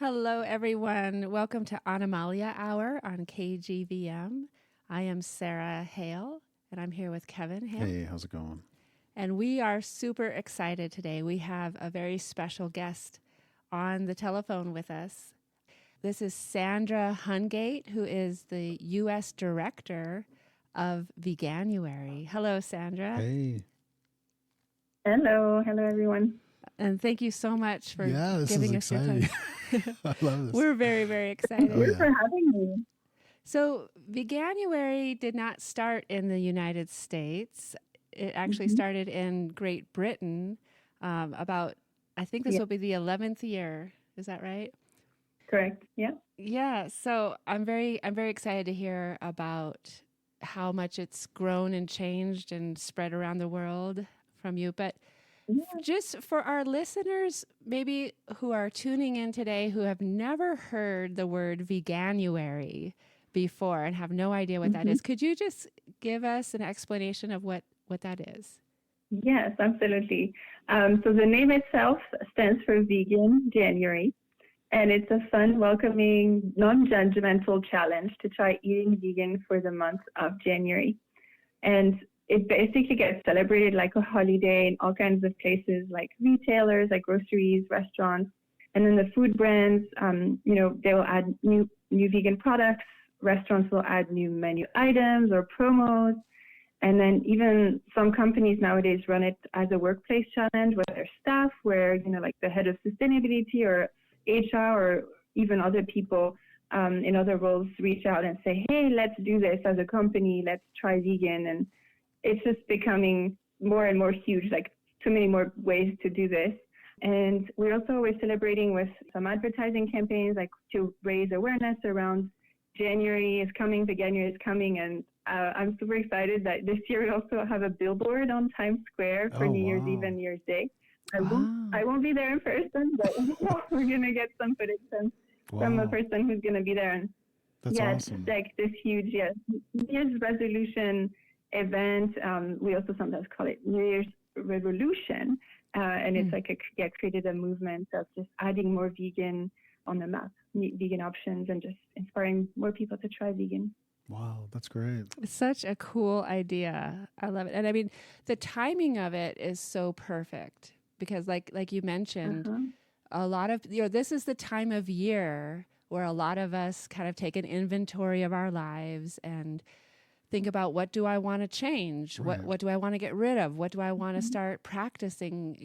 Hello, everyone. Welcome to Animalia Hour on KGVM. I am Sarah Hale, and I'm here with Kevin Hale. Hey, how's it going? And we are super excited today. We have a very special guest on the telephone with us. This is Sandra Hungate, who is the US Director of Veganuary. Hello, Sandra. Hey. Hello everyone. And thank you so much for this giving is us your exciting. time. I love this. We're very, very excited. Oh, yeah. Thanks for having me. So Veganuary did not start in the United States. It actually started in Great Britain about, I think this will be the 11th year. Is that right? Correct. Yeah. Yeah. So I'm very excited to hear about how much it's grown and changed and spread around the world from you. But just for our listeners, maybe who are tuning in today, who have never heard the word Veganuary before and have no idea what that is, could you just give us an explanation of what that is? Yes, absolutely. So the name itself stands for Vegan January, and it's a fun, welcoming, non-judgmental challenge to try eating vegan for the month of January. And it basically gets celebrated like a holiday in all kinds of places, like retailers, like groceries, restaurants, and then the food brands. They will add new vegan products. Restaurants will add new menu items or promos, and then even some companies nowadays run it as a workplace challenge with their staff, where like the head of sustainability or HR or even other people in other roles reach out and say, "Hey, let's do this as a company. Let's try vegan." And it's just becoming more and more huge, like too many more ways to do this. And we're also always celebrating with some advertising campaigns, like to raise awareness around January is coming, Veganuary is coming. And I'm super excited that this year we also have a billboard on Times Square for New Year's Eve and New Year's Day. I won't be there in person, but we're going to get some footage from a person who's going to be there. And That's awesome. It's like this huge New Year's resolution event. We also sometimes call it New Year's Revolution. And it's like created a movement of just adding more vegan on the map, vegan options, and just inspiring more people to try vegan. Wow, that's great. It's such a cool idea. I love it. And I mean, the timing of it is so perfect because like you mentioned, a lot of, this is the time of year where a lot of us kind of take an inventory of our lives and think about, what do I want to change? Right. What do I want to get rid of? What do I want to start practicing?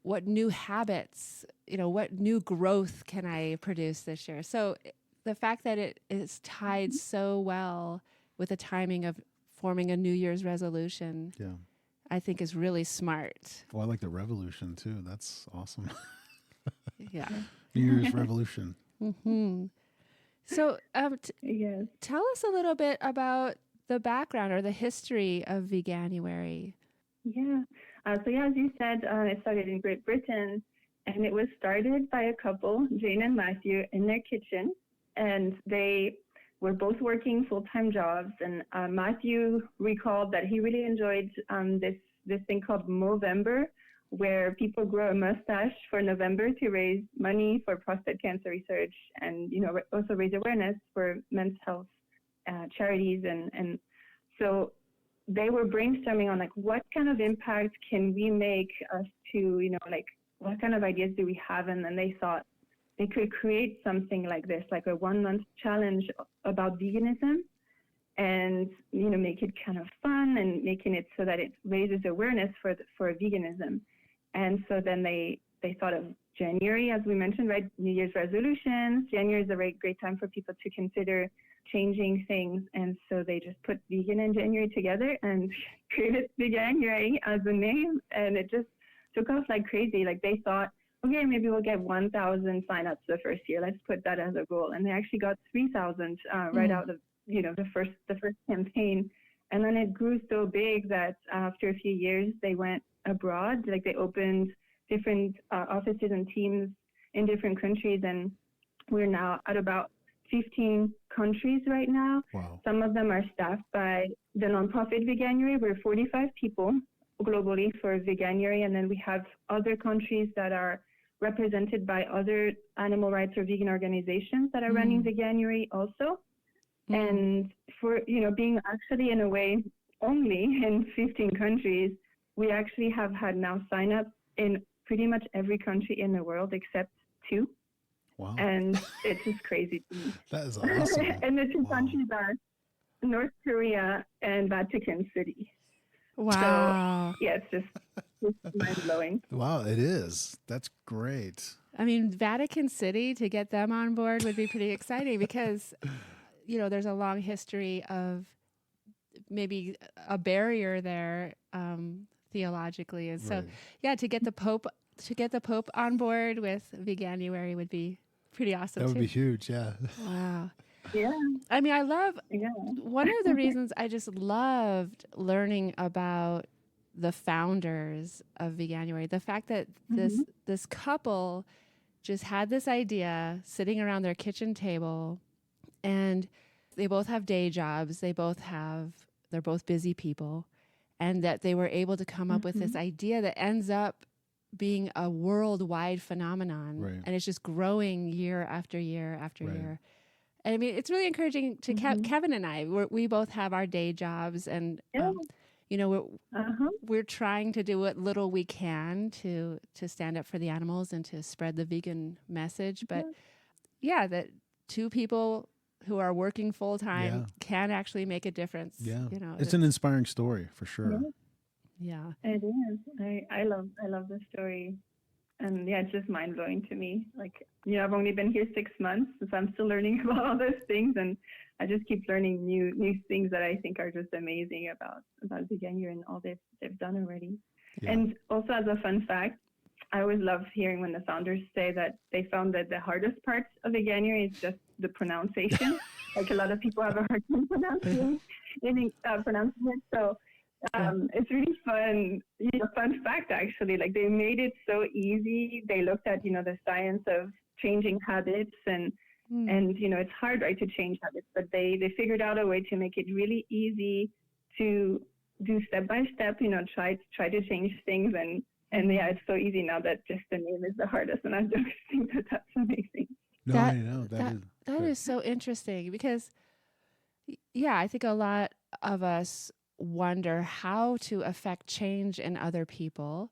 What new habits, what new growth can I produce this year? So the fact that it is tied so well with the timing of forming a New Year's resolution, I think is really smart. Well, I like the revolution too. That's awesome. Yeah. New Year's revolution. So tell us a little bit about the background or the history of Veganuary. Yeah. As you said, it started in Great Britain, and it was started by a couple, Jane and Matthew, in their kitchen. And they were both working full-time jobs. And Matthew recalled that he really enjoyed this thing called Movember, where people grow a mustache for November to raise money for prostate cancer research and, also raise awareness for men's health charities. And so they were brainstorming on what kind of impact can we make us to, what kind of ideas do we have? And then they thought they could create something like this, like a 1-month challenge about veganism and, make it kind of fun and making it so that it raises awareness for veganism. And so then they thought of January, as we mentioned, right? New Year's resolutions. January is a great time for people to consider changing things. And so they just put vegan and January together and created Veganuary as a name. And it just took off like crazy. Like they thought, okay, maybe we'll get 1,000 signups the first year. Let's put that as a goal. And they actually got 3,000 right out of, the first campaign. And then it grew so big that after a few years, they went abroad. Like they opened different offices and teams in different countries. And we're now at about 15 countries right now. Wow. Some of them are staffed by the nonprofit Veganuary. We're 45 people globally for Veganuary. And then we have other countries that are represented by other animal rights or vegan organizations that are running Veganuary also. And for, being actually in a way only in 15 countries, we actually have had now sign-ups in pretty much every country in the world except 2. Wow. And it's just crazy to me. That is awesome. And the 2 countries are North Korea and Vatican City. Wow. So, yeah, it's just mind-blowing. Wow, it is. That's great. I mean, Vatican City, to get them on board would be pretty exciting because, there's a long history of maybe a barrier there theologically. And so, to get the Pope on board with Veganuary would be pretty awesome. That would be huge. Yeah. Wow. Yeah. I mean, one of the reasons I just loved learning about the founders of Veganuary, the fact that this couple just had this idea sitting around their kitchen table, and they both have day jobs. They're both busy people, and that they were able to come up with this idea that ends up being a worldwide phenomenon, and it's just growing year after year after year. And I mean, it's really encouraging to Kevin and I. We both have our day jobs, and we're trying to do what little we can to stand up for the animals and to spread the vegan message. But that 2 people who are working full time can actually make a difference. Yeah, it's an inspiring story for sure. Yeah, it is. I love the story. And it's just mind blowing to me. Like, I've only been here 6 months, so I'm still learning about all those things, and I just keep learning new things that I think are just amazing about Veganuary and all they've done already. Yeah. And also, as a fun fact, I always love hearing when the founders say that they found that the hardest part of Veganuary is just the pronunciation. Like, a lot of people have a hard time pronouncing it. So it's really fun. Fun fact, actually, like, they made it so easy. They looked at, the science of changing habits and it's hard, right, to change habits, but they figured out a way to make it really easy to do step by step, try to change things. And it's so easy now that just the name is the hardest. And I just think that that's amazing. No, I know. That is so interesting because, I think a lot of us wonder how to affect change in other people,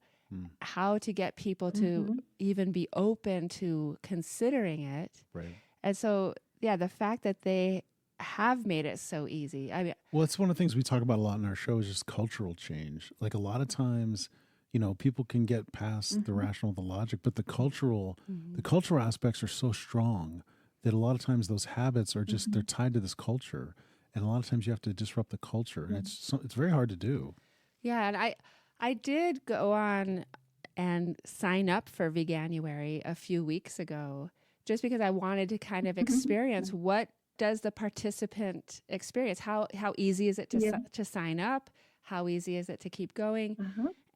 how to get people to even be open to considering it. Right. And so, the fact that they have made it so easy. I mean, well, it's one of the things we talk about a lot in our show is just cultural change. Like, a lot of times, people can get past the rational, the logic, but the cultural aspects are so strong that a lot of times those habits are just, they're tied to this culture. And a lot of times you have to disrupt the culture, and it's very hard to do. Yeah, and I did go on and sign up for Veganuary a few weeks ago, just because I wanted to kind of experience what does the participant experience. How easy is it to sign up? How easy is it to keep going?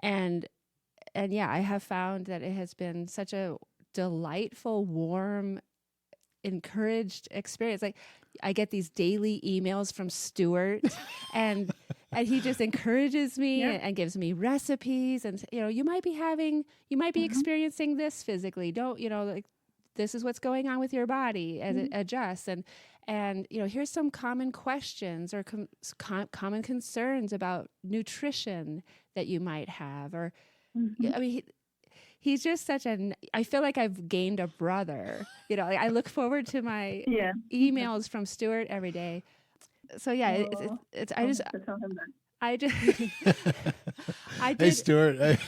And I have found that it has been such a delightful, warm, encouraged experience. Like, I get these daily emails from Stuart and he just encourages me and gives me recipes, and you might be experiencing this physically. Don't, like, this is what's going on with your body as it adjusts, and here's some common questions or common concerns about nutrition that you might have, or I mean, he's just I feel like I've gained a brother. I look forward to my emails from Stuart every day. So it's I just Hey, Stuart.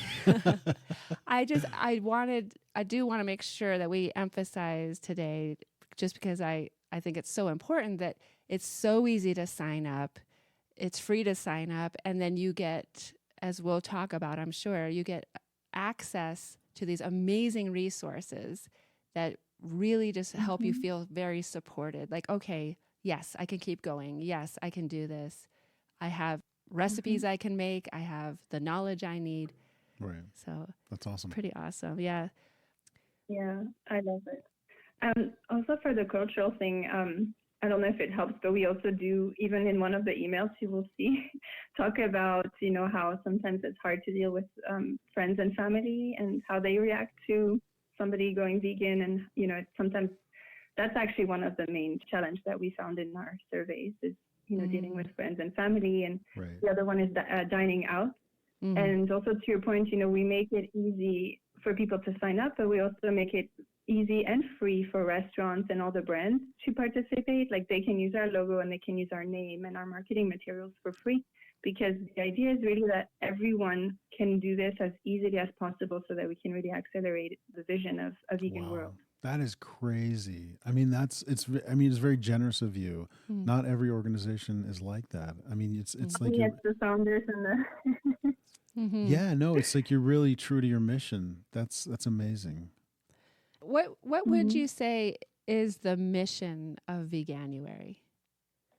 I do want to make sure that we emphasize today, just because I think it's so important, that it's so easy to sign up. It's free to sign up, and then you get, as we'll talk about, I'm sure, you get access to these amazing resources that really just help you feel very supported. Like, okay, yes, I can keep going. Yes, I can do this. I have recipes I can make. I have the knowledge I need. Right. So that's awesome. Pretty awesome. Yeah. Yeah, I love it. Also for the cultural thing, I don't know if it helps, but we also do, even in one of the emails you will see, talk about, how sometimes it's hard to deal with friends and family and how they react to somebody going vegan, and it's sometimes that's actually one of the main challenges that we found in our surveys is dealing with friends and family, and Right. the other one is dining out. And also to your point, we make it easy for people to sign up, but we also make it easy and free for restaurants and all the brands to participate. Like they can use our logo and they can use our name and our marketing materials for free, because the idea is really that everyone can do this as easily as possible so that we can really accelerate the vision of a vegan world. That is crazy. I mean, it's very generous of you. Not every organization is like that. I mean, it's like it's the founders and the yeah, no, it's like you're really true to your mission. That's amazing. What would you say is the mission of Veganuary?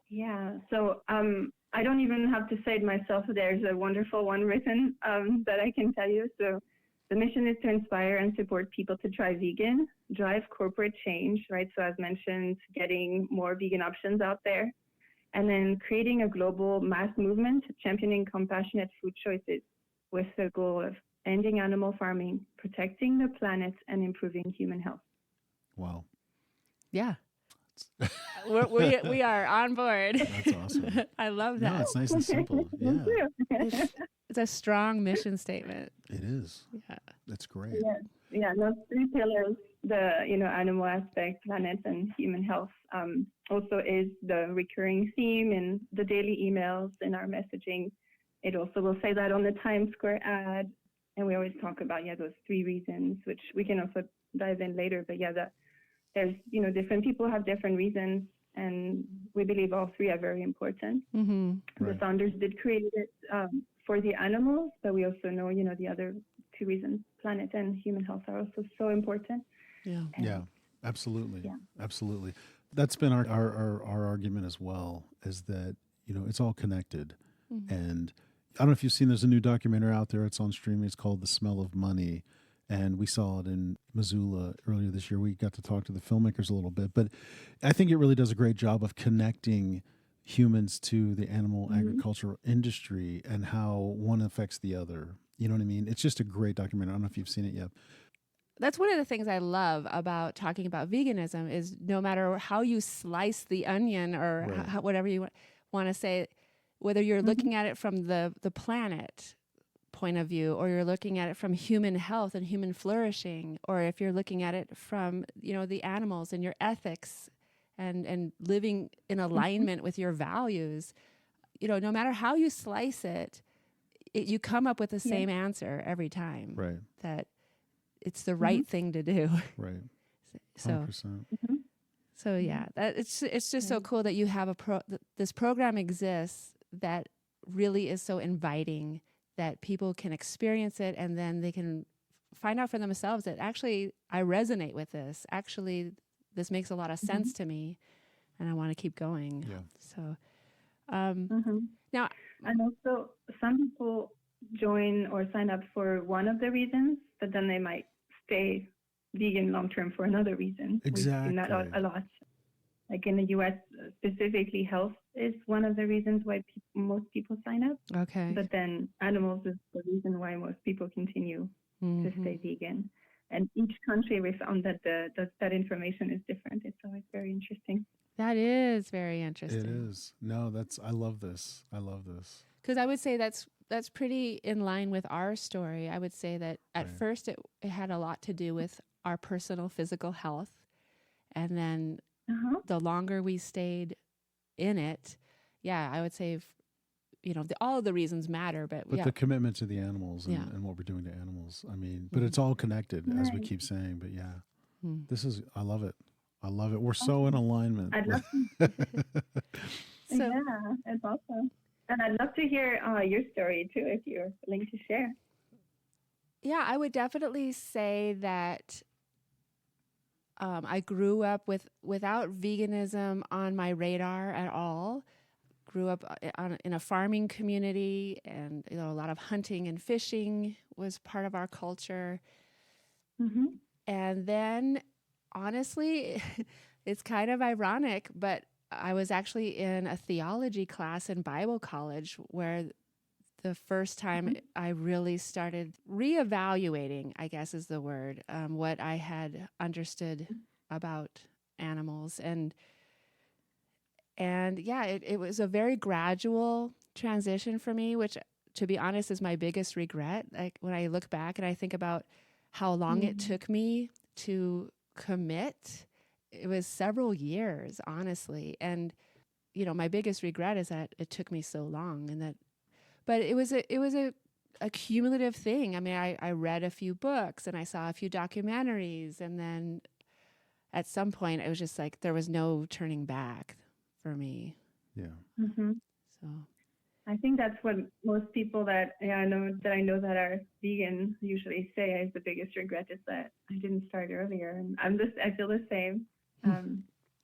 Yeah, so I don't even have to say it myself. There's a wonderful one written that I can tell you. So the mission is to inspire and support people to try vegan, drive corporate change, right? So as mentioned, getting more vegan options out there, and then creating a global mass movement championing compassionate food choices with the goal of ending animal farming, protecting the planet, and improving human health. Wow. Yeah. we are on board. That's awesome. I love that. No, it's nice and simple. Yeah. It's a strong mission statement. It is. Yeah. That's great. Yeah, those three pillars, the animal aspect, planet, and human health, also is the recurring theme in the daily emails, in our messaging. It also will say that on the Times Square ad, and we always talk about those 3 reasons, which we can also dive in later. But there's different people have different reasons, and we believe all 3 are very important. The founders did create it for the animals, but we also know the other 2 reasons, planet and human health, are also so important. Yeah, absolutely. Yeah. Absolutely. That's been our argument as well, is that it's all connected. And I don't know if you've seen, there's a new documentary out there. It's on streaming. It's called The Smell of Money. And we saw it in Missoula earlier this year. We got to talk to the filmmakers a little bit. But I think it really does a great job of connecting humans to the animal agricultural industry and how one affects the other. You know what I mean? It's just a great documentary. I don't know if you've seen it yet. That's one of the things I love about talking about veganism is no matter how you slice the onion or whatever you want to say, whether you're looking at it from the planet point of view, or you're looking at it from human health and human flourishing, or if you're looking at it from the animals and your ethics and living in alignment with your values, no matter how you slice it, you come up with the same answer every time. Right. That it's the right thing to do. Right. 100%. So yeah, it's just so cool that you have this program exists that really is so inviting that people can experience it, and then they can find out for themselves that actually I resonate with this. Actually, this makes a lot of sense to me, and I want to keep going. Yeah. So now, and also some people join or sign up for one of the reasons, but then they might stay vegan long term for another reason. Exactly. We've seen that a lot. Like in the US, specifically, health is one of the reasons why most people sign up. Okay. But then animals is the reason why most people continue to stay vegan. And each country, we found that that information is different. It's always very interesting. That is very interesting. It is. No, I love this. Because I would say that's pretty in line with our story. I would say that at first it had a lot to do with our personal physical health. And then the longer we stayed in it, I would say, all of the reasons matter. But the commitment to the animals and what we're doing to animals. I mean, but it's all connected, as we keep saying. But I love it. We're so in alignment. I'd love to. It's awesome. And I'd love to hear your story too, if you're willing to share. Yeah, I would definitely say that I grew up without veganism on my radar at all. Grew up in a farming community, and a lot of hunting and fishing was part of our culture. And then, honestly, it's kind of ironic, but I was actually in a theology class in Bible college where the first time I really started reevaluating, I guess is the word, what I had understood about animals. And yeah, it was a very gradual transition for me, which, to be honest, is my biggest regret. Like when I look back and I think about how long it took me to commit, it was several years, honestly. And, my biggest regret is that it took me so long, but it was a cumulative thing. I mean, I read a few books and I saw a few documentaries, and then at some point it was just like there was no turning back for me. Yeah. Mm-hmm. So I think that's what most people that I know that are vegan usually say is the biggest regret is that I didn't start earlier. And I feel the same.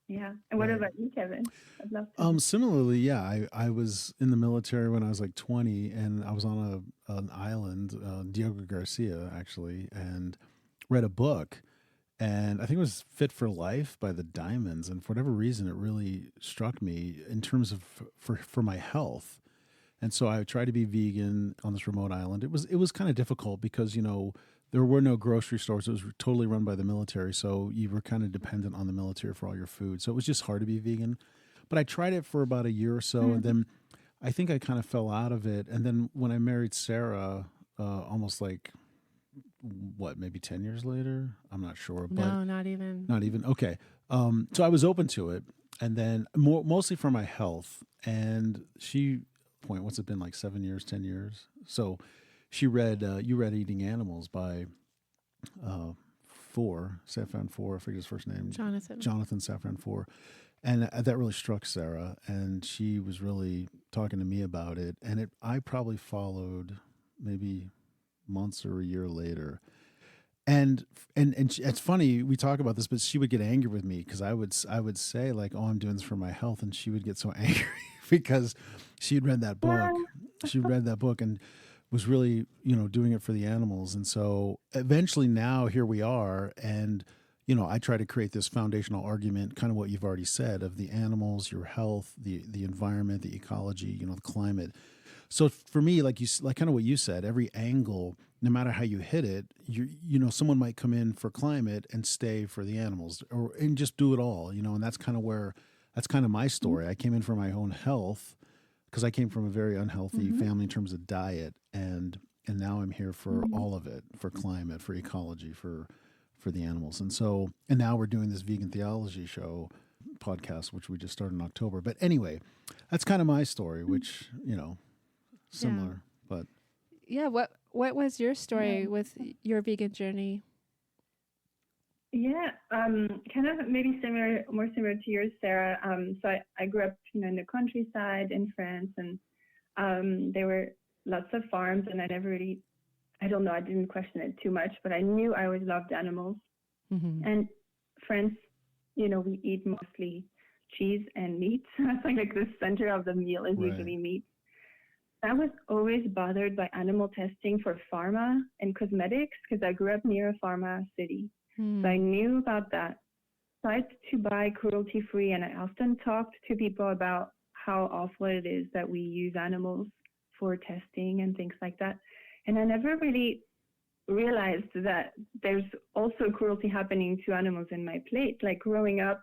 Yeah. And what about you, Kevin? I'd love to. Similarly, yeah, I was in the military when I was like 20, and I was on an island, Diego Garcia actually, and read a book. And I think it was Fit for Life by the Diamonds. And for whatever reason, it really struck me in terms of for my health. And so I tried to be vegan on this remote island. It was kind of difficult because, there were no grocery stores. It was totally run by the military. So you were kind of dependent on the military for all your food. So it was just hard to be vegan. But I tried it for about a year or so. And then I think I kind of fell out of it. And then when I married Sarah, almost like, maybe 10 years later? I'm not sure. But no, not even. Not even. Okay. So I was open to it. And then mostly for my health. And what's it been, like 7 years, 10 years? So she read, You Read Eating Animals by Safran Foer, I forget his first name. Jonathan Safran Foer. And that really struck Sarah. And she was really talking to me about it. And I probably followed maybe months or a year later. And it's funny, we talk about this, but she would get angry with me because I would say like, oh, I'm doing this for my health. And she would get so angry because she'd read that book. She read that book and was really, doing it for the animals. And so eventually now here we are. And, I try to create this foundational argument, kind of what you've already said, of the animals, your health, the environment, the ecology, the climate. So for me, like kind of what you said, every angle, no matter how you hit it, someone might come in for climate and stay for the animals, and just do it all, and that's kind of my story. I came in for my own health because I came from a very unhealthy family in terms of diet, and now I'm here for all of it, for climate, for ecology, for the animals. And now we're doing this vegan theology show podcast, which we just started in October. But anyway, that's kind of my story, which, similar, but yeah. What was your story with your vegan journey? Yeah, kind of maybe more similar to yours, Sarah. So I grew up, in the countryside in France, and there were lots of farms, and I didn't question it too much, but I knew I always loved animals. And France, we eat mostly cheese and meat. It's like the center of the meal is usually meat. I was always bothered by animal testing for pharma and cosmetics because I grew up near a pharma city. So I knew about that. So I had to buy cruelty-free, and I often talked to people about how awful it is that we use animals for testing and things like that. And I never really realized that there's also cruelty happening to animals in my plate. Like growing up,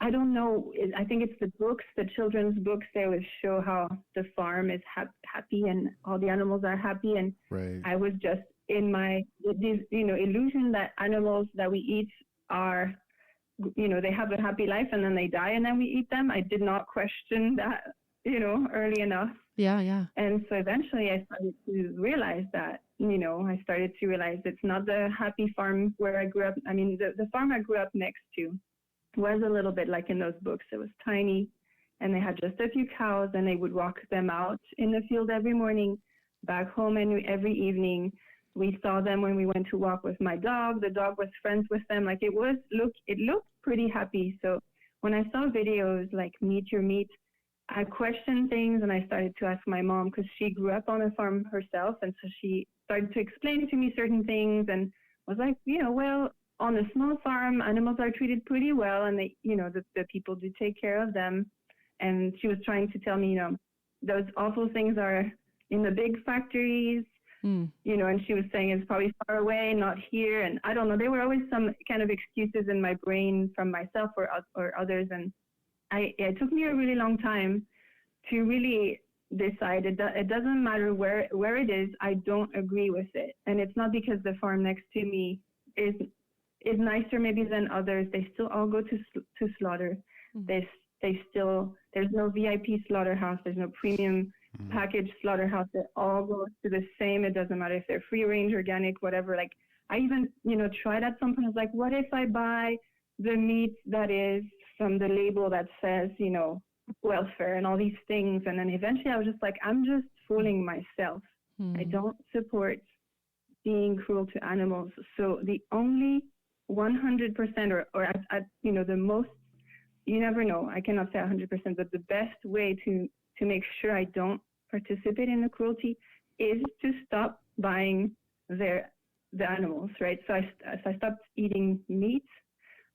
I don't know, I think it's the children's books, they always show how the farm is happy and all the animals are happy. And I was just in my, illusion that animals that we eat are, they have a happy life and then they die and then we eat them. I did not question that, early enough. Yeah. And so eventually I started to realize that, it's not the happy farm where I grew up. I mean, the farm I grew up next to was a little bit like in those books. It was tiny and they had just a few cows and they would walk them out in the field every morning, back home, and every evening we saw them when we went to walk with my dog. The dog was friends with them. Like it looked pretty happy. So when I saw videos like Meet Your Meat, I questioned things and I started to ask my mom because she grew up on a farm herself. And so she started to explain to me certain things and was like, well, on a small farm, animals are treated pretty well and they, the people do take care of them. And she was trying to tell me, those awful things are in the big factories, you know, and she was saying it's probably far away, not here. And I don't know, there were always some kind of excuses in my brain from myself or others. And it took me a really long time to really decide it doesn't matter where it is. I don't agree with it. And it's not because the farm next to me is nicer maybe than others. They still all go to slaughter. They still, there's no VIP slaughterhouse. There's no premium package slaughterhouse. They all go to the same. It doesn't matter if they're free range, organic, whatever. Like I even, you know, tried at some point. I was like, what if I buy the meat that is from the label that says, you know, welfare and all these things? And then eventually I was just like, I'm just fooling myself. I don't support being cruel to animals. So the only 100% or at you know, the most, you never know, I cannot say 100%, but the best way to make sure I don't participate in the cruelty is to stop buying the animals, right? So I stopped eating meat,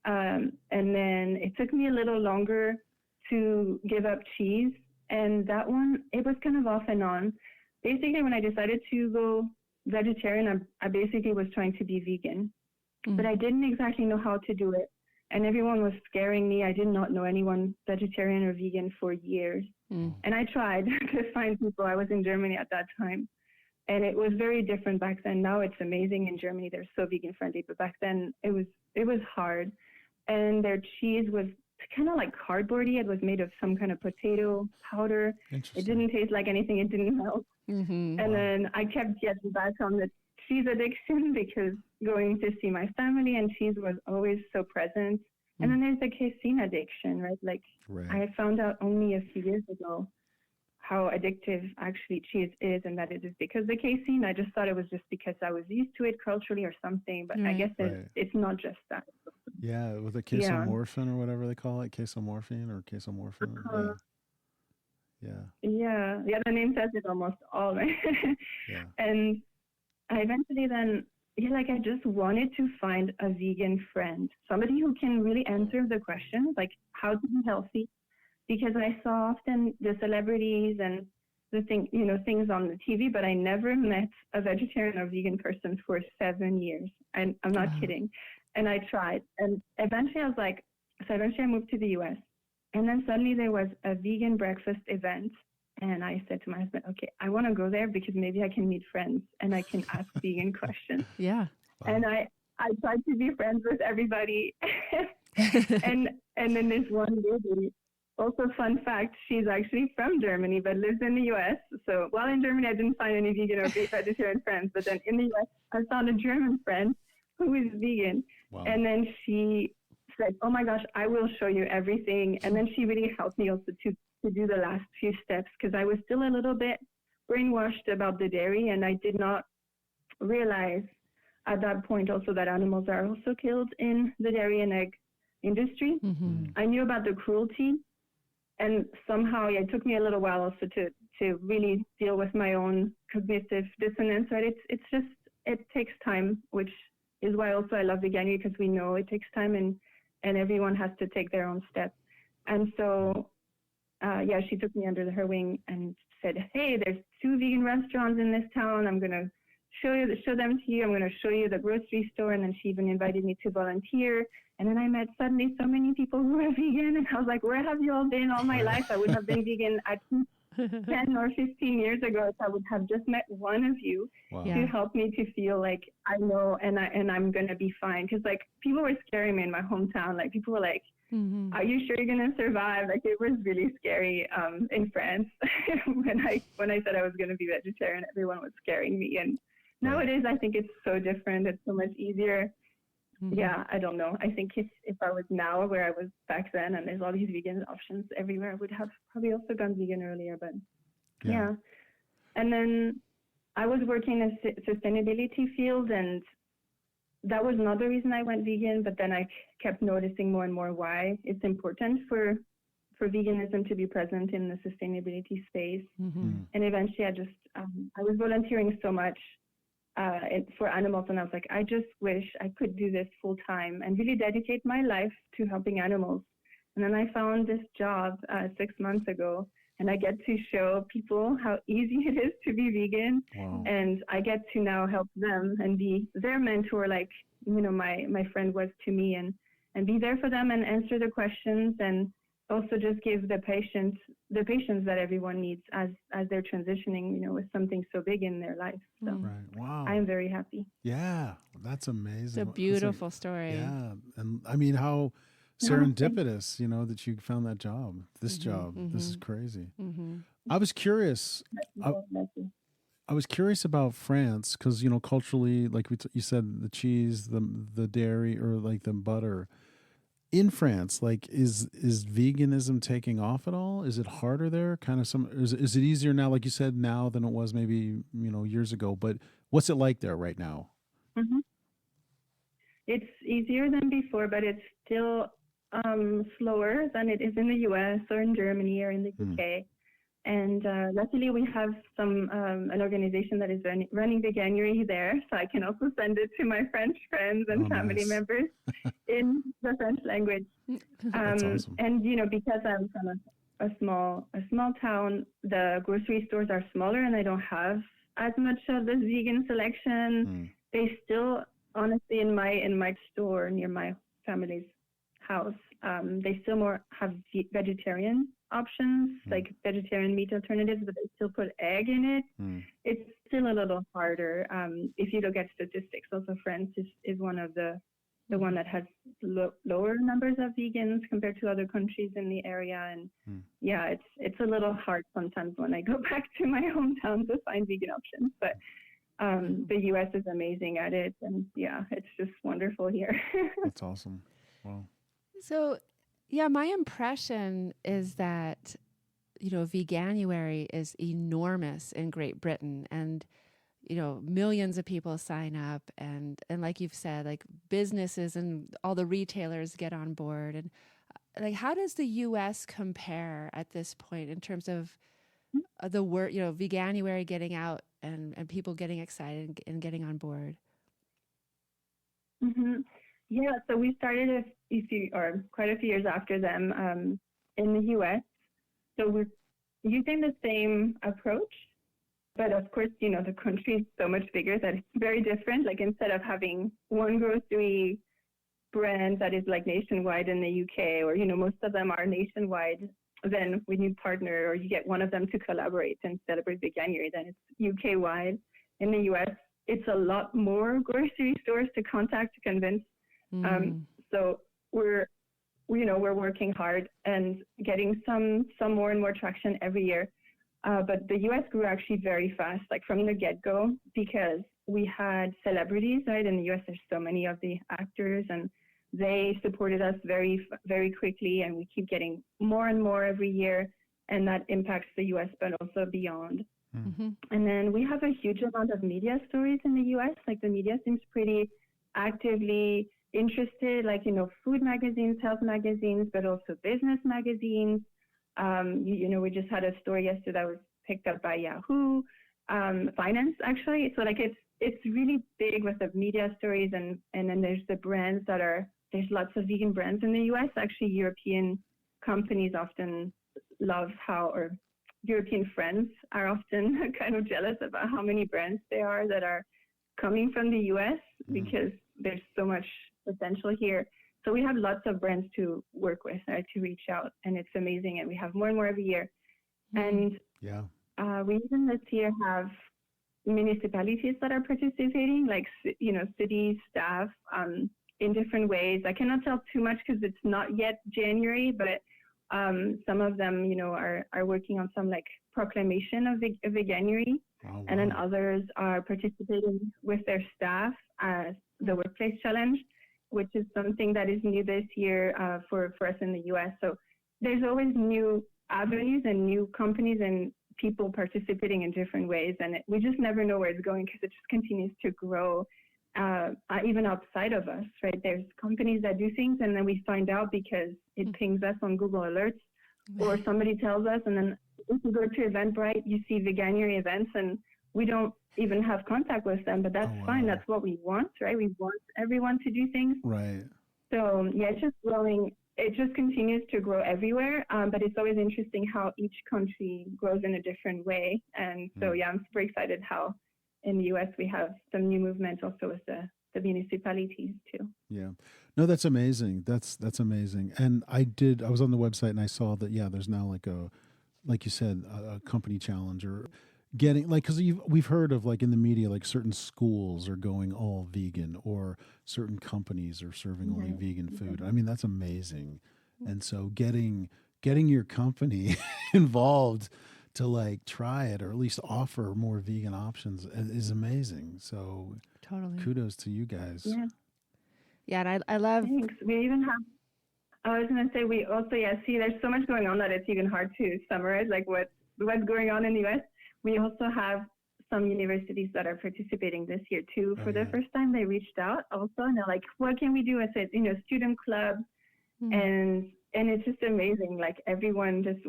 and then it took me a little longer to give up cheese, and that one, it was kind of off and on. Basically, when I decided to go vegetarian, I basically was trying to be vegan, but I didn't exactly know how to do it. And everyone was scaring me. I did not know anyone vegetarian or vegan for years. And I tried to find people. I was in Germany at that time. And it was very different back then. Now it's amazing in Germany. They're so vegan friendly. But back then it was hard. And their cheese was kind of like cardboardy. It was made of some kind of potato powder. It didn't taste like anything. It didn't melt. And then I kept getting back on the cheese addiction because going to see my family and cheese was always so present. And then there's the casein addiction, right? Like I found out only a few years ago how addictive actually cheese is, and that it is because the casein. I just thought it was just because I was used to it culturally or something, but I guess it's not just that. Yeah, with the casomorphin or whatever they call it, casomorphine or casomorphin. Yeah, the name says it almost all, right? And I eventually then, I just wanted to find a vegan friend, somebody who can really answer the questions, like how to be healthy, because I saw often the celebrities and the things on the TV, but I never met a vegetarian or vegan person for 7 years. And I'm not kidding. And I tried, and eventually I moved to the US, and then suddenly there was a vegan breakfast event. And I said to my husband, okay, I want to go there because maybe I can meet friends and I can ask vegan questions. Yeah. And I tried to be friends with everybody. and then this one lady, also fun fact, she's actually from Germany but lives in the US. So while in Germany, I didn't find any vegan or vegetarian friends. But then in the US, I found a German friend who is vegan. Wow. And then she said, oh my gosh, I will show you everything. And then she really helped me also to do the last few steps, because I was still a little bit brainwashed about the dairy, and I did not realize at that point also that animals are also killed in the dairy and egg industry. I knew about the cruelty, and somehow it took me a little while also to really deal with my own cognitive dissonance. Right? It takes time, which is why also I love veganuary, because we know it takes time and everyone has to take their own steps. And so she took me under her wing and said, hey, there's 2 vegan restaurants in this town. I'm going to show them to you. I'm going to show you the grocery store. And then she even invited me to volunteer. And then I met suddenly so many people who were vegan. And I was like, where have you all been all my life? I would have been vegan at 10 or 15 years ago if I would have just met one of you to help me to feel like I know and I'm going to be fine. Because people were scaring me in my hometown. People were like, are you sure you're going to survive? It was really scary in France. when I said I was going to be vegetarian, everyone was scaring me. And nowadays, I think it's so different. It's so much easier. Yeah, I don't know. I think if I was now where I was back then and there's all these vegan options everywhere, I would have probably also gone vegan earlier. But yeah. And then I was working in the sustainability field, and that was not the reason I went vegan, but then I kept noticing more and more why it's important for veganism to be present in the sustainability space. And eventually I was volunteering so much for animals, and I was like, I just wish I could do this full time and really dedicate my life to helping animals. And then I found this job 6 months ago and I get to show people how easy it is to be vegan. Wow. And I get to now help them and be their mentor, like, my friend was to me, and be there for them and answer the questions, and also just give the patience that everyone needs as they're transitioning, with something so big in their life. So Right. Wow. I'm very happy. Yeah, that's amazing. It's a beautiful story. Yeah, and I mean, how serendipitous, that you found that job, this job. This is crazy. I was curious. I was curious about France because, culturally, like you said, the cheese, the dairy, or like the butter. In France, like, is veganism taking off at all? Is it harder there? Kind of is it easier now, like you said, now than it was maybe, years ago? But what's it like there right now? It's easier than before, but it's still slower than it is in the US or in Germany or in the UK. And luckily, we have an organization that is running Veganuary there, so I can also send it to my French friends and family members in the French language. That's awesome. And because I'm from a small town, the grocery stores are smaller, and I don't have as much of this vegan selection. They still, honestly, in my store near my family's house, they still more have vegetarian options, like vegetarian meat alternatives, but they still put egg in it. It's still a little harder. If you look at statistics, also France is one of the one that has lower numbers of vegans compared to other countries in the area. And it's a little hard sometimes when I go back to my hometown to find vegan options. But the US is amazing at it, and it's just wonderful here. That's awesome. Wow. So, my impression is that, Veganuary is enormous in Great Britain, and, millions of people sign up, and like you've said, like businesses and all the retailers get on board. And like, how does the US compare at this point in terms of the word, Veganuary getting out and people getting excited and getting on board? Yeah, so we started quite a few years after them in the US. So we're using the same approach, but of course, the country is so much bigger that it's very different. Like, instead of having one grocery brand that is like nationwide in the UK, or, most of them are nationwide, then when you partner or you get one of them to collaborate and celebrate Veganuary, then it's UK wide. In the US, it's a lot more grocery stores to contact to convince. So we're working hard and getting some more and more traction every year. But the US grew actually very fast, like from the get-go, because we had celebrities, right? In the US, there's so many of the actors, and they supported us very, very quickly, and we keep getting more and more every year, and that impacts the US, but also beyond. And then we have a huge amount of media stories in the US. Like, the media seems pretty actively interested, like, food magazines, health magazines, but also business magazines. We just had a story yesterday that was picked up by Yahoo, finance, actually. So, like, it's really big with the media stories, and then there's the brands there's lots of vegan brands in the US. Actually, European companies often love or European friends are often kind of jealous about how many brands there are that are coming from the US, because there's so much potential here. So we have lots of brands to work with, to reach out, and it's amazing. And we have more and more every year. And we even this year have municipalities that are participating, like, city staff, in different ways. I cannot tell too much because it's not yet January, but some of them, are working on some, like, proclamation of Veganuary. Wow. And then others are participating with their staff as the workplace challenge, which is something that is new this year for us in the US. So there's always new avenues and new companies and people participating in different ways. And we just never know where it's going, because it just continues to grow, even outside of us, right? There's companies that do things, and then we find out because it pings us on Google Alerts, or somebody tells us, and then if you go to Eventbrite, you see Veganuary events, and we don't even have contact with them, but that's fine. That's what we want, right? We want everyone to do things. Right. So, it's just growing it just continues to grow everywhere. But it's always interesting how each country grows in a different way. And so, yeah, I'm super excited how in the US we have some new movements also with the municipalities too. Yeah. No, that's amazing. That's amazing. And I was on the website and I saw that, yeah, there's now like you said, a company challenge or getting because we've heard of like in the media, like certain schools are going all vegan or certain companies are serving only vegan food. I mean, that's amazing. And so getting your company involved to like try it or at least offer more vegan options is amazing. So Totally. kudos to you guys. Yeah. Yeah, and I love. Thanks. We even have. I was going to say we also see there's so much going on that it's even hard to summarize like what's going on in the US. We also have some universities that are participating this year too. For the first time, they reached out also and they're like, what can we do? I said, student club, and it's just amazing. Like everyone just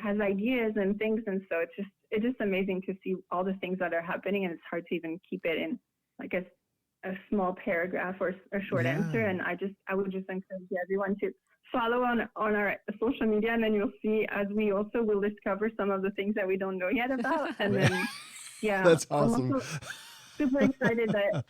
has ideas and things, and so it's just amazing to see all the things that are happening, and it's hard to even keep it in like a small paragraph or a short answer. And I would just encourage everyone to follow on our social media, and then you'll see as we also will discover some of the things that we don't know yet about. And then, that's awesome. I'm also super excited that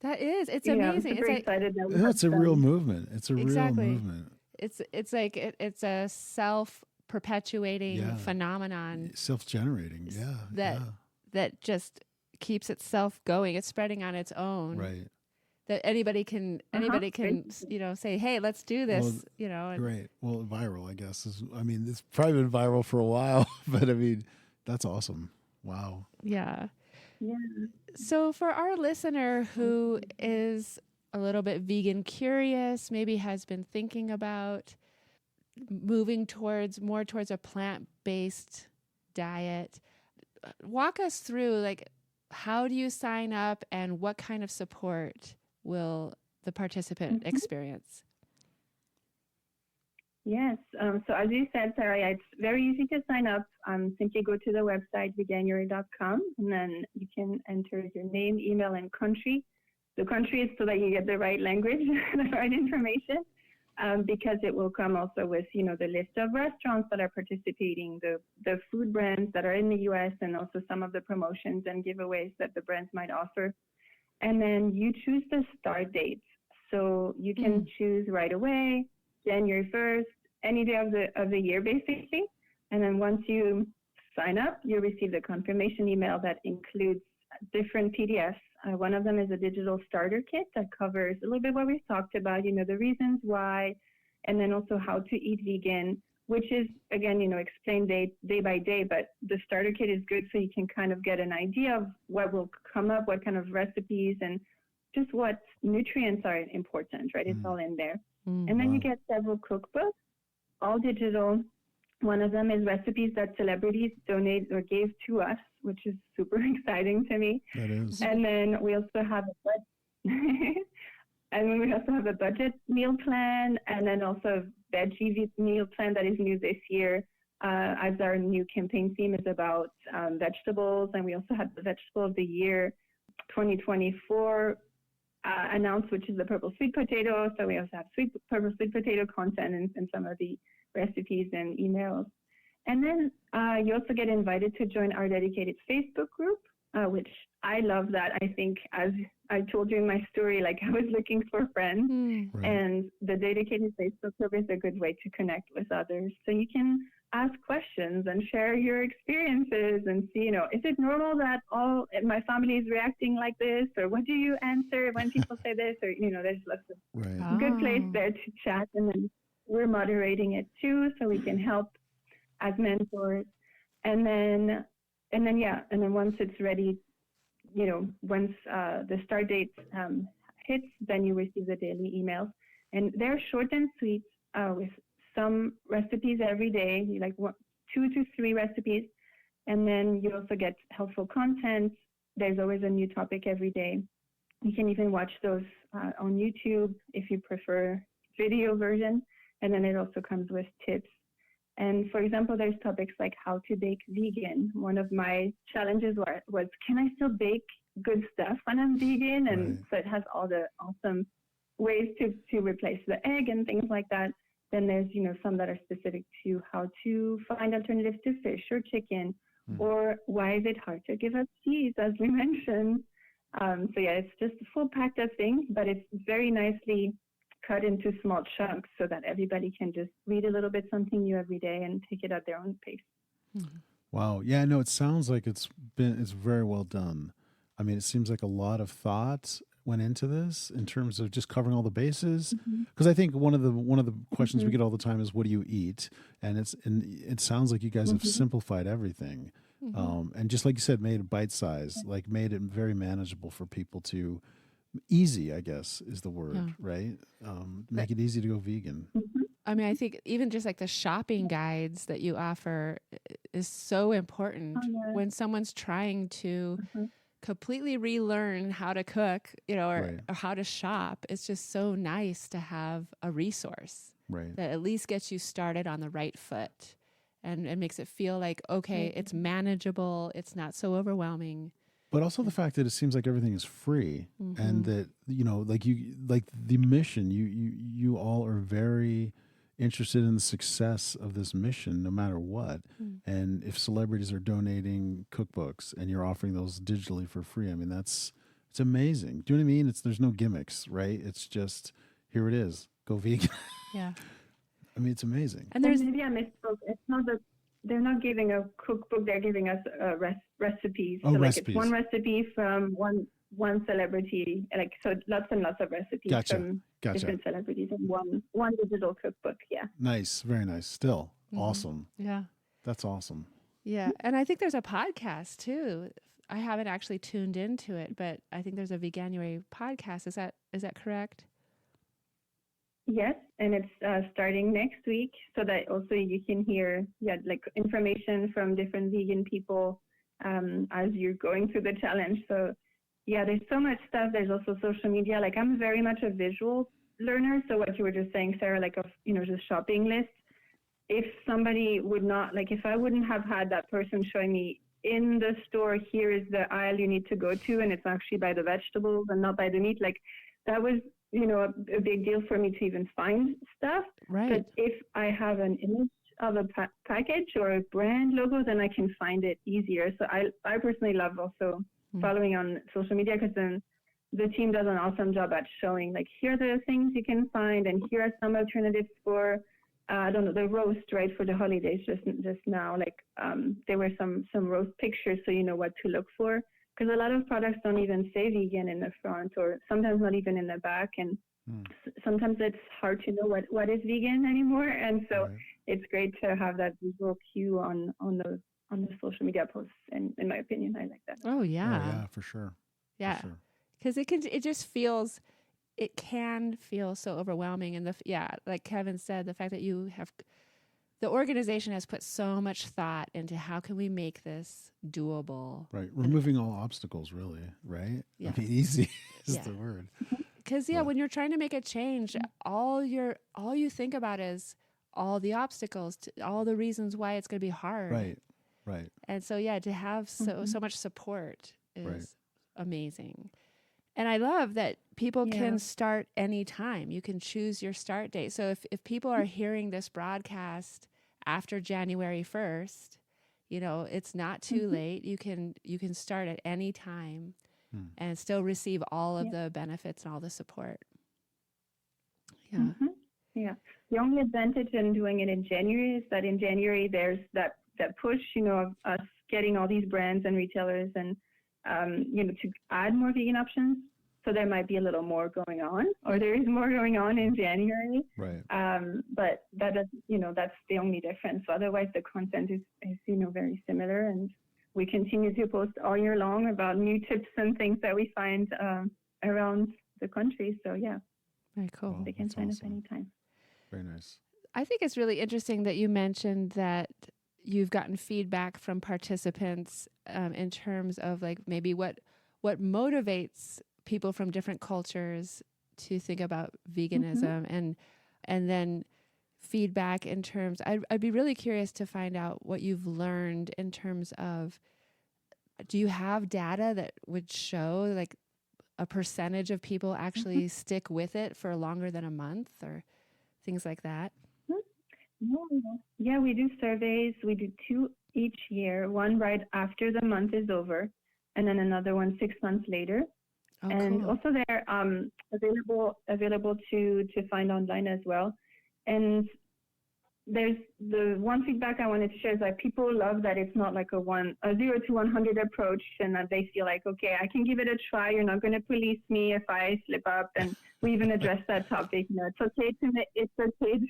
it's amazing. Super excited that it's a real movement. It's a real movement. It's like it's a self-perpetuating phenomenon, self-generating. That just keeps itself going. It's spreading on its own. Right. That anybody can say, hey, let's do this. Great. Well, viral, I guess. It's probably been viral for a while, but that's awesome. Wow. Yeah. Yeah. So for our listener who is a little bit vegan curious, maybe has been thinking about moving more towards a plant-based diet, walk us through like how do you sign up and what kind of support will the participant experience? Yes. So as you said, Sarah, it's very easy to sign up. Simply go to the website veganuary.com, and then you can enter your name, email, and country. The country is so that you get the right language, the right information, because it will come also with, the list of restaurants that are participating, the food brands that are in the U.S., and also some of the promotions and giveaways that the brands might offer. And then you choose the start date. So you can choose right away, January 1st, any day of the year, basically. And then once you sign up, you receive the confirmation email that includes different PDFs. One of them is a digital starter kit that covers a little bit what we've talked about, the reasons why, and then also how to eat vegan, which is, again, explained day by day. But the starter kit is good so you can kind of get an idea of what will come up, what kind of recipes, and just what nutrients are important, right? It's all in there. And then you get several cookbooks, all digital. One of them is recipes that celebrities donate or gave to us, which is super exciting to me. That is. And then we also have a budget meal plan, and then also a veggie meal plan that is new this year. As our new campaign theme is about vegetables, and we also have the Vegetable of the Year 2024 announced, which is the purple sweet potato. So we also have purple sweet potato content and some of the recipes and emails. And then you also get invited to join our dedicated Facebook group, which I love that. I think, as I told you in my story, like I was looking for friends, and the dedicated Facebook group is a good way to connect with others. So you can ask questions and share your experiences and see, is it normal that all my family is reacting like this? Or what do you answer when people say this? Or, there's lots of good place there to chat. And then we're moderating it too, so we can help as mentors. And then once it's ready, once the start date hits, then you receive the daily emails. And they're short and sweet with some recipes every day, like 2 to 3 recipes. And then you also get helpful content. There's always a new topic every day. You can even watch those on YouTube if you prefer video version. And then it also comes with tips. And for example, there's topics like how to bake vegan. One of my challenges was can I still bake good stuff when I'm vegan? And so it has all the awesome ways to replace the egg and things like that. Then there's, some that are specific to how to find alternatives to fish or chicken, or why is it hard to give up cheese, as we mentioned. So yeah, it's just a full pack of things, but it's very nicely cut into small chunks so that everybody can just read a little bit something new every day and take it at their own pace. Wow. Yeah, no, it sounds like it's very well done. I mean, it seems like a lot of thought went into this in terms of just covering all the bases. Because I think one of the questions we get all the time is, what do you eat? And it sounds like you guys have simplified everything. And just like you said, made it bite-sized, like made it very manageable for people to, easy, I guess is the word, right? Make it easy to go vegan. I mean, I think even just like the shopping guides that you offer is so important when someone's trying to completely relearn how to cook, or how to shop. It's just so nice to have a resource that at least gets you started on the right foot and makes it feel like, okay, it's manageable. It's not so overwhelming. But also the fact that it seems like everything is free, and that, like the mission, you all are very interested in the success of this mission, no matter what. And if celebrities are donating cookbooks and you're offering those digitally for free, I mean, it's amazing. Do you know what I mean? There's no gimmicks, right? It's just, here it is, go vegan. Yeah. I mean, it's amazing. And maybe I misspoke. It's not that they're not giving a cookbook; they're giving us recipes. Oh, so recipes. It's one recipe from one celebrity, so lots and lots of recipes from different celebrities in one digital cookbook. Yeah. Nice, very nice. Still awesome. Yeah, that's awesome. Yeah, and I think there's a podcast too. I haven't actually tuned into it, but I think there's a Veganuary podcast. Is that correct? Yes, and it's starting next week, so that also you can hear information from different vegan people as you're going through the challenge. So yeah, there's so much stuff. There's also social media. I'm very much a visual learner, so what you were just saying, Sarah, just shopping lists. If somebody would not, if I wouldn't have had that person showing me in the store, here is the aisle you need to go to, and it's actually by the vegetables and not by the meat, that was a big deal for me to even find stuff. Right. But if I have an image of a package or a brand logo, then I can find it easier. So I personally love also following on social media, because then the team does an awesome job at showing, here are the things you can find, and here are some alternatives for, the roast, right, for the holidays just now. There were some roast pictures, so you know what to look for. Because a lot of products don't even say vegan in the front, or sometimes not even in the back, and sometimes it's hard to know what is vegan anymore. And so it's great to have that visual cue on the social media posts. And in my opinion, I like that. Oh yeah, for sure. Yeah, because it can feel so overwhelming, and like Kevin said, the fact that the organization has put so much thought into how can we make this doable. Right. Removing all obstacles, really, right? Yeah. I mean, easy is the word. Because, when you're trying to make a change, all you think about is all the obstacles, all the reasons why it's going to be hard. Right. And so, to have so much support is amazing. And I love that people can start anytime. You can choose your start date. So if people are hearing this broadcast after January 1st, it's not too late. You can start at any time and still receive all of the benefits and all the support. Yeah. Yeah. The only advantage in doing it in January is that in January there's that push, of us getting all these brands and retailers and to add more vegan options. So there might be a little more going on, or there is more going on in January. Right. But that is, that's the only difference. So otherwise, the content is very similar, and we continue to post all year long about new tips and things that we find around the country. So yeah, very cool. They can sign up anytime. Very nice. I think it's really interesting that you mentioned that you've gotten feedback from participants in terms of maybe what motivates people from different cultures to think about veganism, and then feedback in terms, I'd be really curious to find out what you've learned in terms of, do you have data that would show a percentage of people actually stick with it for longer than a month or things like that? Yeah, we do surveys. We do 2 each year, one right after the month is over, and then another one 6 months later. Oh, And cool. also they're available to find online as well. And there's the one feedback I wanted to share is that people love that it's not like a 0 to 100 approach, and that they feel like, okay, I can give it a try. You're not going to police me if I slip up. And we even address that topic. You know, it's okay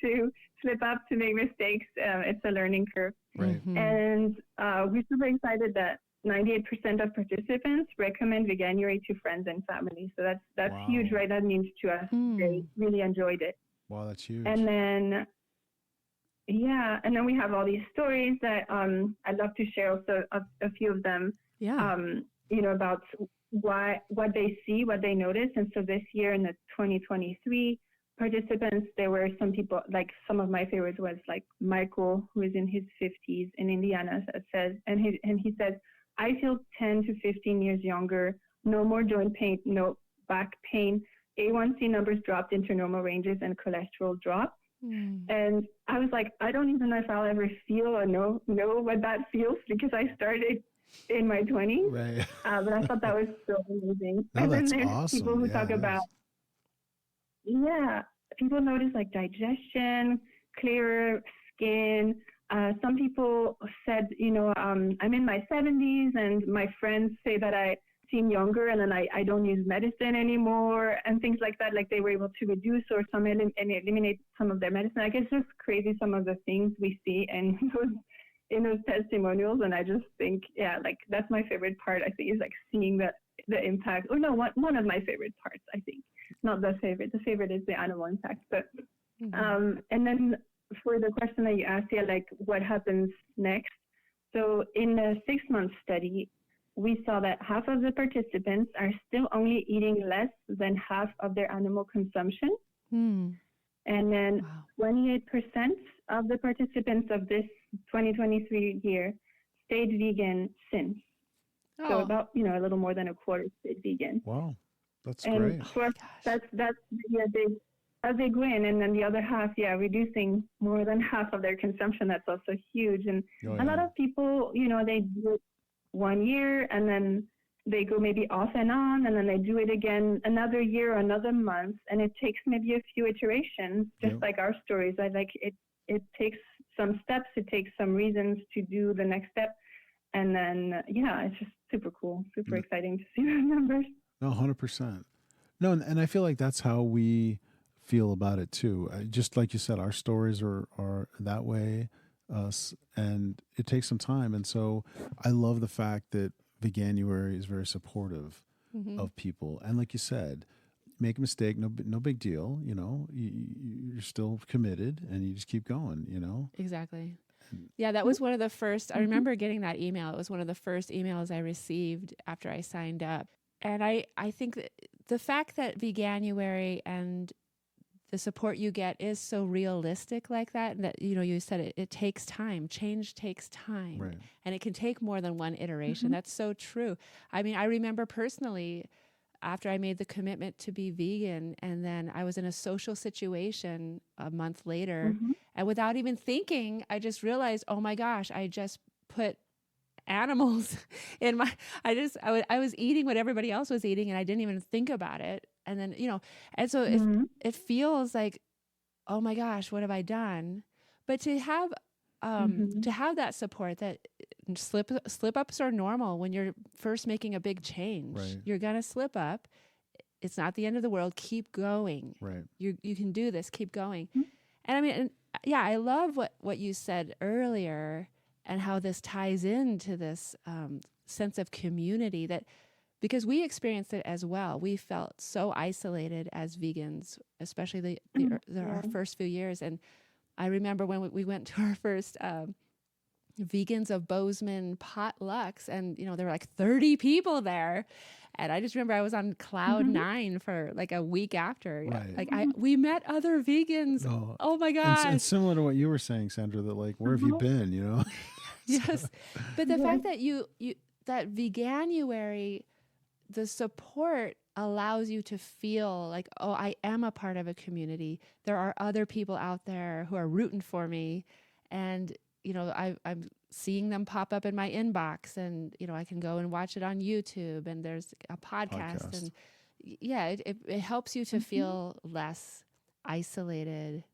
to slip up, to make mistakes. It's a learning curve. Right. And we're super excited that 98% of participants recommend Veganuary to friends and family. So that's Wow. huge, right? That means to us they really enjoyed it. Wow, that's huge. And then we have all these stories that I'd love to share also a few of them. Yeah. About what they see, what they notice. And so this year in the 2023 participants, there were some people, like some of my favorites was like Michael, who is in his 50s in Indiana, that says, and he says, I feel 10 to 15 years younger, no more joint pain, no back pain, A1C numbers dropped into normal ranges, and cholesterol dropped. And I was like, I don't even know if I'll ever feel or know what that feels, because I started in my 20s. Right. But I thought that was so amazing. No, and then that's there's awesome. people who talk about, people notice like digestion, clearer skin. Some people said, I'm in my 70s and my friends say that I seem younger, and then I don't use medicine anymore and things like that. Like they were able to reduce or eliminate some of their medicine. Like it's just crazy, some of the things we see in those testimonials. And I just think, like that's my favorite part, I think, is like seeing the impact. Or no, one of my favorite parts, I think. Not the favorite. The favorite is the animal impact. But and then for the question that you asked, like what happens next? So in the 6-month study, we saw that half of the participants are still only eating less than half of their animal consumption. And then 28% of the participants of this 2023 year stayed vegan since. So about, a little more than a quarter stayed vegan. Wow, that's and great. For us, that's a big win. And then the other half, reducing more than half of their consumption. That's also huge. And a lot of people, they do it 1 year and then they go maybe off and on, and then they do it again another year or another month, and it takes maybe a few iterations, just like our stories. It takes some steps, it takes some reasons to do the next step, and then it's just super cool, super exciting to see the numbers. No, 100%. No, and I feel like that's how we feel about it too. Just like you said, our stories are that way. And it takes some time. And so I love the fact that Veganuary is very supportive of people. And like you said, make a mistake, no big deal. You're still committed and you just keep going, Exactly. Yeah, that was one of the first, I remember getting that email. It was one of the first emails I received after I signed up. And I think that the fact that Veganuary and the support you get is so realistic like that, and that, you said it takes time. Change takes time. Right. And it can take more than one iteration. That's so true. I mean, I remember personally, after I made the commitment to be vegan, and then I was in a social situation a month later, and without even thinking, I just realized, oh my gosh, I just put animals in my, I was eating what everybody else was eating, and I didn't even think about it. And then, and so it feels like, oh my gosh, what have I done? But to have that support, that slip ups are normal when you're first making a big change. Right. You're going to slip up. It's not the end of the world. Keep going. Right. You can do this. Keep going. And I mean, I love what you said earlier, and how this ties into this sense of community, that because we experienced it as well. We felt so isolated as vegans, especially our first few years. And I remember when we went to our first Vegans of Bozeman potlucks, and there were like 30 people there, and I just remember I was on cloud 9 for like a week after. Right. Like we met other vegans. Oh my gosh! And similar to what you were saying, Sandra, that like, where have you been? Yes, but the fact that that Veganuary, the support allows you to feel like, oh, I am a part of a community. There are other people out there who are rooting for me. And, I'm seeing them pop up in my inbox, and, I can go and watch it on YouTube, and there's a podcast. And yeah, it helps you to feel less isolated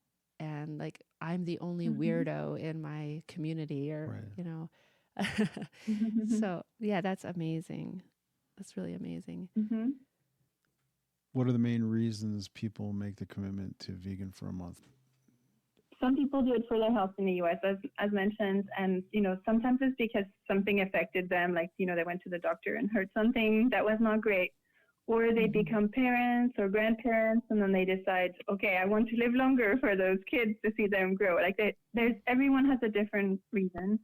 and like I'm the only weirdo in my community, or, So yeah, that's amazing. That's really amazing. What are the main reasons people make the commitment to vegan for a month? Some people do it for their health in the US, as mentioned. And, sometimes it's because something affected them, like, they went to the doctor and heard something that was not great. Or they become parents or grandparents, and then they decide, okay, I want to live longer for those kids to see them grow. Like, everyone has a different reason.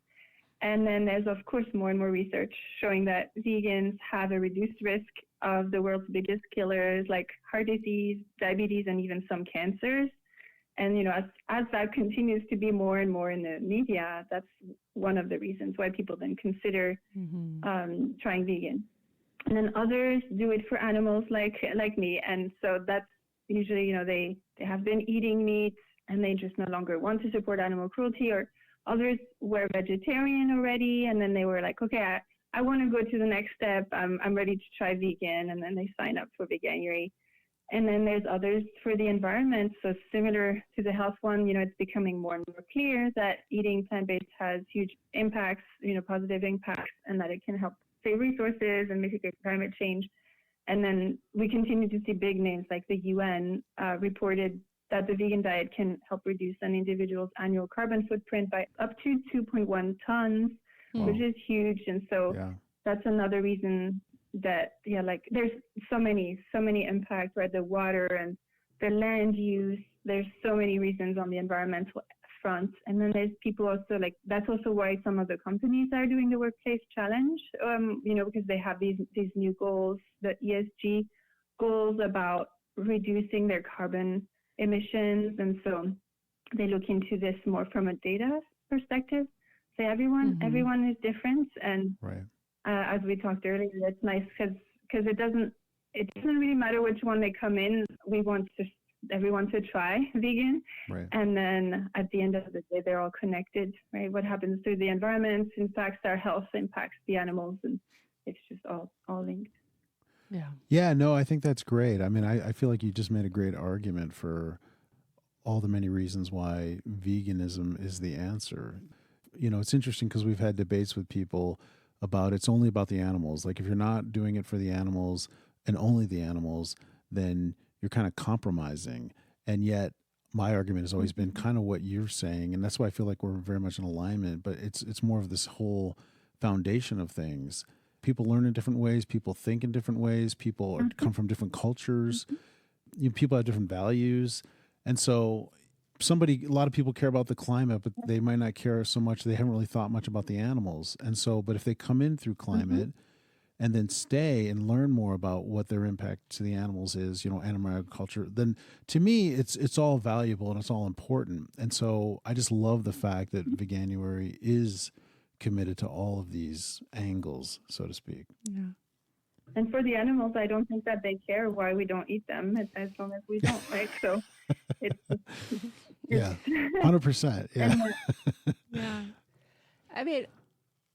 And then there's, of course, more and more research showing that vegans have a reduced risk of the world's biggest killers, like heart disease, diabetes, and even some cancers. And, as that continues to be more and more in the media, that's one of the reasons why people then consider trying vegan. And then others do it for animals like me. And so that's usually, they have been eating meat and they just no longer want to support animal cruelty, or others were vegetarian already, and then they were like, okay, I want to go to the next step. I'm ready to try vegan, and then they sign up for Veganuary. And then there's others for the environment. So similar to the health one, it's becoming more and more clear that eating plant-based has huge impacts, positive impacts, and that it can help save resources and mitigate climate change. And then we continue to see big names like the UN reported that the vegan diet can help reduce an individual's annual carbon footprint by up to 2.1 tons, which is huge. And so that's another reason that, there's so many impacts, right? The water and the land use, there's so many reasons on the environmental front. And then there's people also, that's also why some of the companies are doing the workplace challenge, because they have these new goals, the ESG goals about reducing their carbon emissions. And so they look into this more from a data perspective. So everyone is different. And as we talked earlier, it's nice because it doesn't really matter which one they come in. We want everyone to try vegan. And then at the end of the day, they're all connected, right? What happens to the environment impacts our health, impacts the animals, and it's just all linked. Yeah, no, I think that's great. I mean, I feel like you just made a great argument for all the many reasons why veganism is the answer. It's interesting because we've had debates with people about it's only about the animals. Like if you're not doing it for the animals and only the animals, then you're kind of compromising. And yet my argument has always been kind of what you're saying. And that's why I feel like we're very much in alignment, but it's more of this whole foundation of things. People learn in different ways. People think in different ways. People come from different cultures. People have different values. And so a lot of people care about the climate, but they might not care so much. They haven't really thought much about the animals. And so, but if they come in through climate and then stay and learn more about what their impact to the animals is, animal agriculture, then to me, it's all valuable and it's all important. And so I just love the fact that Veganuary is committed to all of these angles, so to speak. Yeah. And for the animals, I don't think that they care why we don't eat them as long as we don't, right? So it's 100%. Yeah. I mean,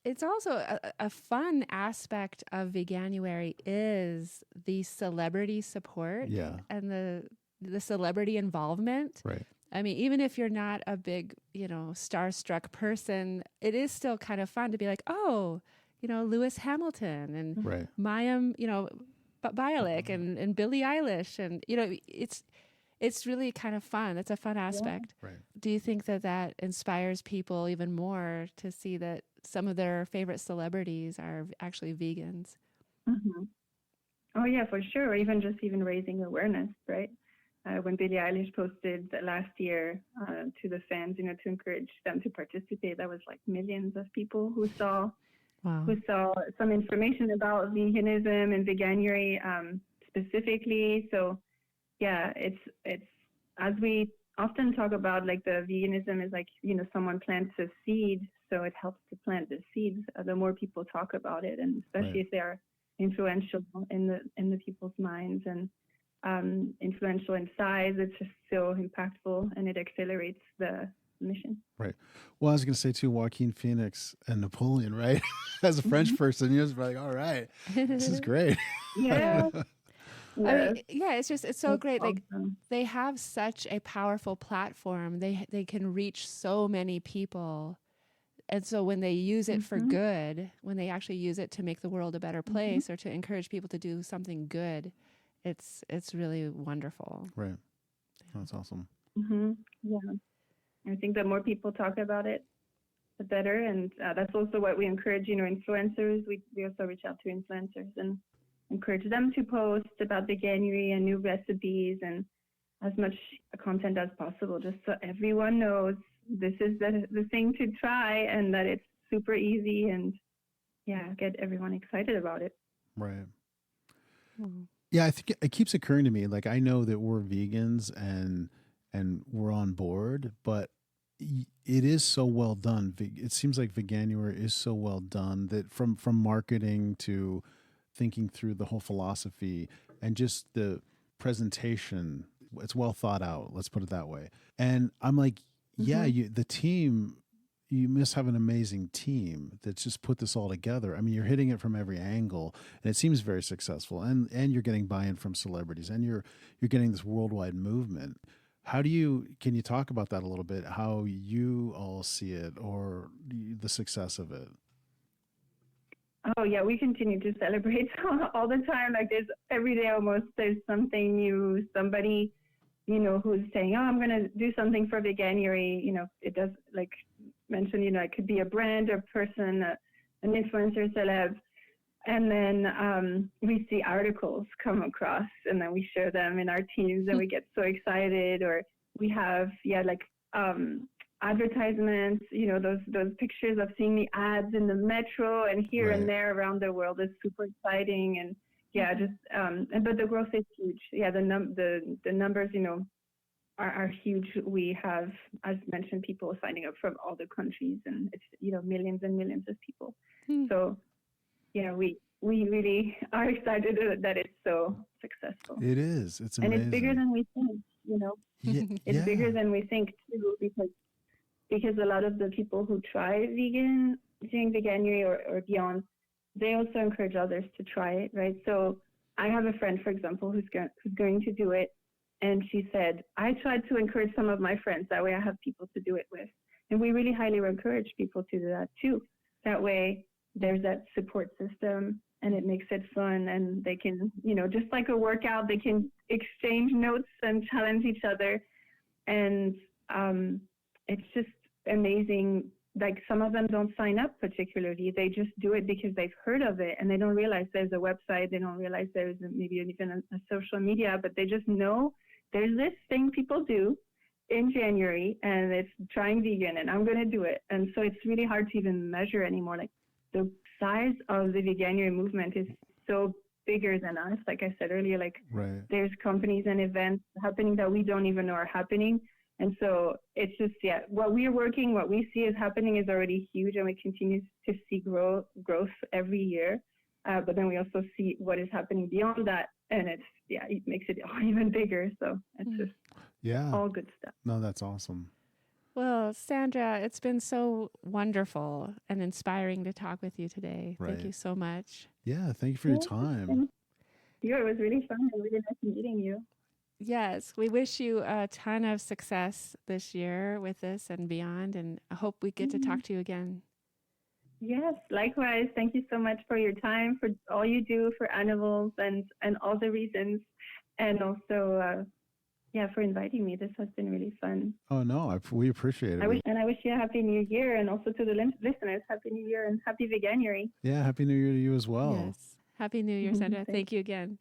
it's also a fun aspect of Veganuary is the celebrity support and the celebrity involvement. Right. I mean, even if you're not a big, starstruck person, it is still kind of fun to be like, oh, Lewis Hamilton and Mayim, Bialik and Billie Eilish. And, it's really kind of fun. It's a fun aspect. Right. Do you think that inspires people even more to see that some of their favorite celebrities are actually vegans? Oh, yeah, for sure. Even raising awareness, right? When Billie Eilish posted last year to the fans, to encourage them to participate, that was like millions of people who saw some information about veganism and Veganuary specifically. So, yeah, it's as we often talk about, like the veganism is like, someone plants a seed, so it helps to plant the seeds. The more people talk about it, and especially if they are influential in the people's minds, and influential in size. It's just so impactful, and it accelerates the mission. Right. Well, I was going to say too, Joaquin Phoenix and Napoleon, right? As a French person, you're just like, all right, this is great. Yeah. I mean, yeah, it's so It's great. Like awesome. they have such a powerful platform. They can reach so many people. And so when they use it for good, when they actually use it to make the world a better place or to encourage people to do something good, it's really wonderful. Right. That's awesome. Yeah. I think the more people talk about it, the better. And that's also what we encourage, influencers. We also reach out to influencers and encourage them to post about veganuary and new recipes and as much content as possible, just so everyone knows this is the thing to try and that it's super easy, and get everyone excited about it. Right. Yeah, I think it keeps occurring to me. Like, I know that we're vegans and we're on board, but it is so well done. It seems like Veganuary is so well done that from marketing to thinking through the whole philosophy and just the presentation, it's well thought out. Let's put it that way. And I'm like, the team, you must have an amazing team that's just put this all together. I mean, you're hitting it from every angle, and it seems very successful. And you're getting buy-in from celebrities, and you're getting this worldwide movement. Can you talk about that a little bit? How you all see it, or the success of it? Oh yeah, we continue to celebrate all the time. Like every day almost there's something new. Somebody, who's saying, "Oh, I'm going to do something for Veganuary." It does, like mentioned, it could be a brand or person, an influencer, celeb, and then we see articles come across, and then we share them in our teams, and we get so excited. Or we have advertisements, those pictures of seeing the ads in the metro and here and there around the world is super exciting. And but the growth is huge. Yeah, the numbers, are huge. We have, as mentioned, people signing up from all the countries, and it's millions and millions of people. So yeah, we really are excited that it's so successful. It is. It's amazing. And it's bigger than we think. It's bigger than we think too, because a lot of the people who try doing Veganuary or beyond, they also encourage others to try it, right? So I have a friend, for example, who's going to do it, and she said, I tried to encourage some of my friends. That way I have people to do it with. And we really highly encourage people to do that too. That way there's that support system, and it makes it fun, and they can, just like a workout, they can exchange notes and challenge each other. And it's just amazing. Like, some of them don't sign up particularly. They just do it because they've heard of it, and they don't realize there's a website. They don't realize there's maybe even a social media, but they just know there's this thing people do in January, and it's trying vegan, and I'm going to do it. And so it's really hard to even measure anymore. Like, the size of the Veganuary movement is so bigger than us. Like I said earlier, there's companies and events happening that we don't even know are happening. And so it's just, what we see is happening is already huge, and we continue to see growth every year. But then we also see what is happening beyond that, and it makes it even bigger. So it's just all good stuff. No, that's awesome. Well, Sandra, it's been so wonderful and inspiring to talk with you today. Right. Thank you so much. Yeah, thank you for your time. It was really fun and really nice meeting you. Yes, we wish you a ton of success this year with this and beyond, and I hope we get to talk to you again. Yes, likewise. Thank you so much for your time, for all you do for animals and all the reasons, and also, for inviting me. This has been really fun. Oh, no, we appreciate it. I wish you a Happy New Year, and also to the listeners, Happy New Year and Happy Veganuary. Yeah, Happy New Year to you as well. Yes, Happy New Year, Sandra. Thank you again.